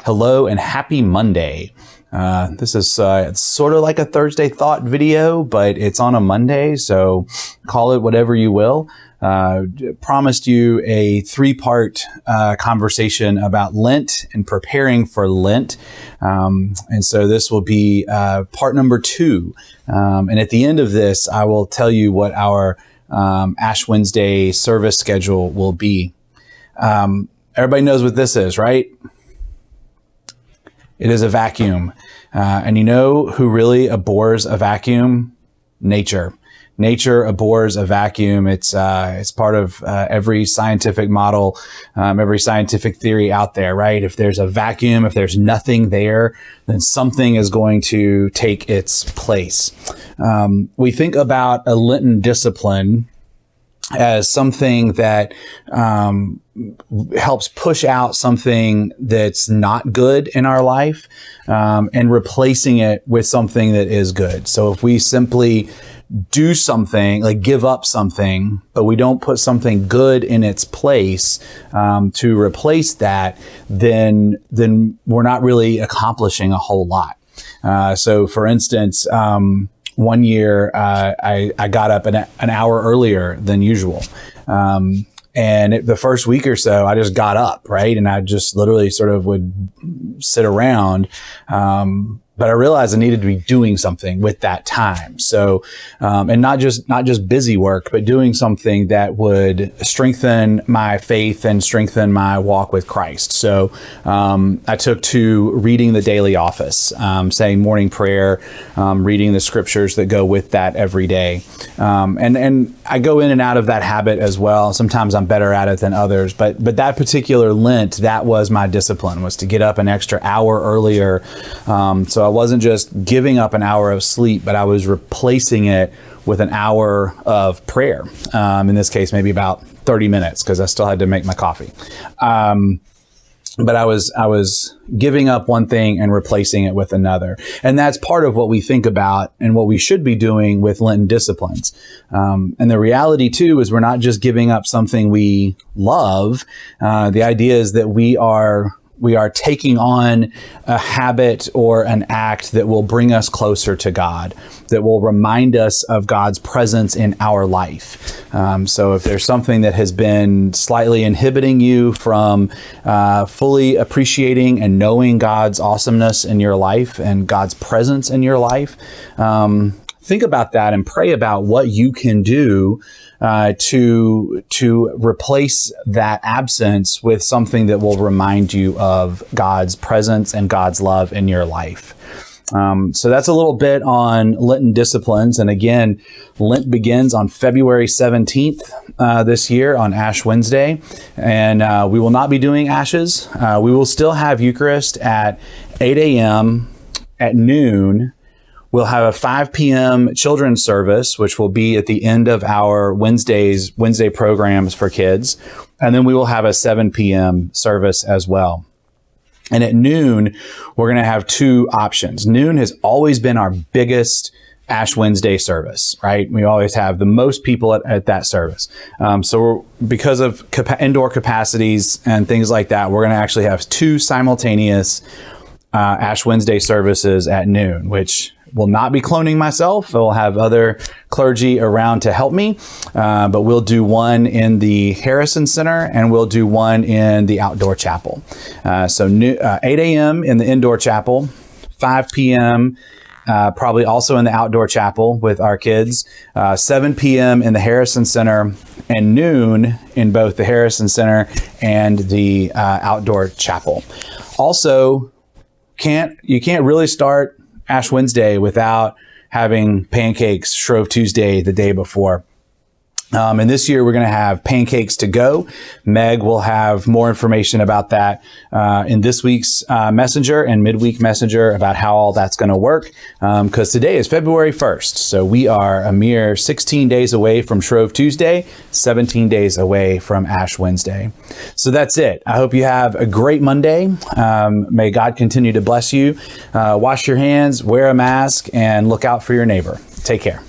Hello and happy Monday. This is it's sort of like a Thursday Thought video, but it's on a Monday, so call it whatever you will. Promised you a 3-part conversation about Lent and preparing for Lent. And so this will be part number 2. And at the end of this, I will tell you what our Ash Wednesday service schedule will be. Everybody knows what this is, right? It is a vacuum. And you know who really abhors a vacuum? Nature. Nature abhors a vacuum. It's part of every scientific model, every scientific theory out there, right? If there's a vacuum, if there's nothing there, then something is going to take its place. We think about a Lenten discipline as something that helps push out something that's not good in our life, and replacing it with something that is good. So if we simply do something, like give up something, but we don't put something good in its place to replace that, then we're not really accomplishing a whole lot. So for instance, one year, I got up an hour earlier than usual. And the first week or so, I just got up, right? And I just literally sort of would sit around. But I realized I needed to be doing something with that time. So, and not just busy work, but doing something that would strengthen my faith and strengthen my walk with Christ. So, I took to reading the daily office, saying morning prayer, reading the scriptures that go with that every day. And I go in and out of that habit as well. Sometimes I'm better at it than others, but that particular Lent, that was my discipline, was to get up an extra hour earlier. So I wasn't just giving up an hour of sleep, but I was replacing it with an hour of prayer. In this case, maybe about 30 minutes, because I still had to make my coffee. But I was giving up one thing and replacing it with another. And that's part of what we think about and what we should be doing with Lenten disciplines. And the reality too is we're not just giving up something we love. The idea is that we are taking on a habit or an act that will bring us closer to God, that will remind us of God's presence in our life. So if there's something that has been slightly inhibiting you from fully appreciating and knowing God's awesomeness in your life and God's presence in your life, think about that and pray about what you can do to replace that absence with something that will remind you of God's presence and God's love in your life. So that's a little bit on Lenten disciplines. And again, Lent begins on February 17th this year on Ash Wednesday. And we will not be doing ashes. We will still have Eucharist at 8 a.m. at noon. We'll have a 5 p.m. children's service, which will be at the end of our Wednesday programs for kids. And then we will have a 7 p.m. service as well. And at noon, we're going to have 2 options. Noon has always been our biggest Ash Wednesday service, right? We always have the most people at that service. So because of indoor capacities and things like that, we're going to actually have 2 simultaneous Ash Wednesday services at noon, which will not be cloning myself. We'll have other clergy around to help me, but we'll do one in the Harrison Center and we'll do one in the outdoor chapel. So 8 a.m. in the indoor chapel, 5 p.m. Probably also in the outdoor chapel with our kids, 7 p.m. in the Harrison Center, and noon in both the Harrison Center and the outdoor chapel. Also, you can't really start Ash Wednesday without having pancakes Shrove Tuesday the day before. And this year we're going to have pancakes to go. Meg will have more information about that in this week's messenger and midweek messenger about how all that's going to work. Because today is February 1st. So we are a mere 16 days away from Shrove Tuesday, 17 days away from Ash Wednesday. So that's it. I hope you have a great Monday. May God continue to bless you. Wash your hands, wear a mask, and look out for your neighbor. Take care.